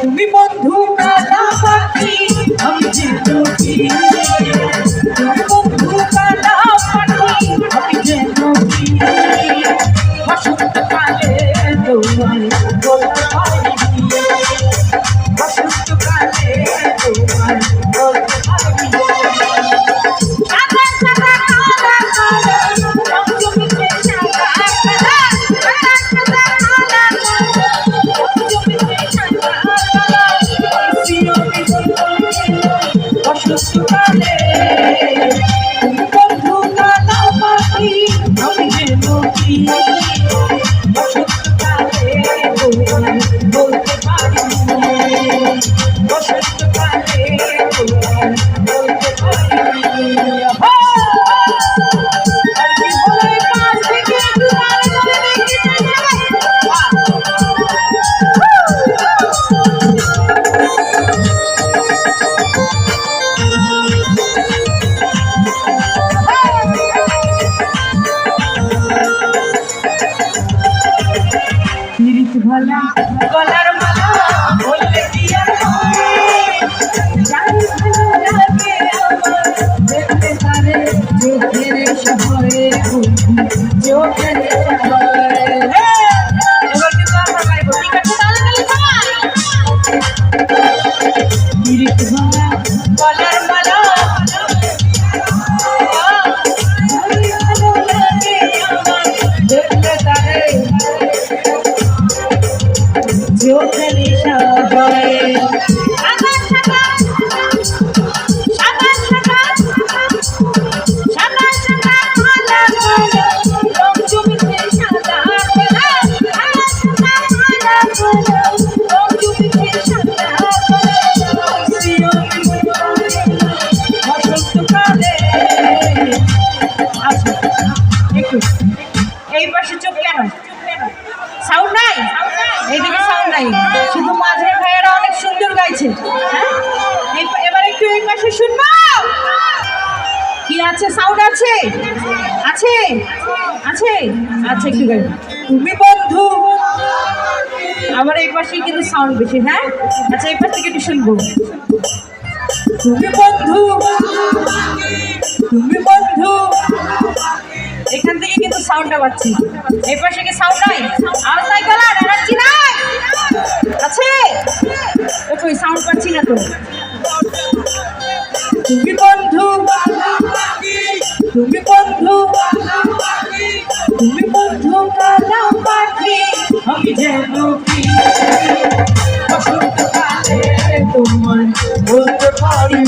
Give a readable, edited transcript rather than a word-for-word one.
তুমি বন্ধু কালা পাখি আমি যে নদী, তুমি বন্ধু কালা পাখি আমি যে নদী। বসন্তকালে তোমায় বলতে পারি, বসন্তকালে তোমায় বলতে পারি। বসন্তকালে তুমি বন্ধু কালা পাখি আমি যে নদী, বসন্তকালে তোমায় বলতে পারি, বসন্তকালে তোমায় বলতে পারি। আর কি বলে পাশ থেকে তোমার বলে দেখি ভালা গলার মালা বললে কি আর জানি ভালো লাগে আমার দেখতে তারে চোখের শহরে, চোখের শহরে। এবার কিন্তু আমরা গাইবো, ঠিক আছে? তাহলে গিরিশ ভালা গলার মালা জানি ভালো লাগে আমার দেখতে তারে চোখের শহরে। এই পাশে চোখ কেন? সাউন্ড নাই, এইদিকে সাউন্ড নাই, শুধু মাঝের ভাইয়েরা অনেক সুন্দর গাইছে। এবার একটু এই পাশে শুনবো কি আছে, সাউন্ড আছে আছে আছে আচ্ছা একটু গাই। তুমি বন্ধু আমার এই পাশে কিন্তু সাউন্ড বেশি। হ্যাঁ আচ্ছা এই পাশ থেকে একটু শুনবো। তুমি বন্ধু, তুমি বন্ধু, এখান থেকে কিন্তু সাউন্ডটা পাচ্ছি। এই পাশে কি সাউন্ড নাই? আওয়াজ নাই, গলার এনার্জি নাই আছে? দেখো সাউন্ড পাচ্ছি না তো। তুমি বন্ধু, তুমি বন্ধু, তুমি বন্ধু কালা পাখি আমি যে নদী, বসন্তকালে তোমায় বলতে পারি,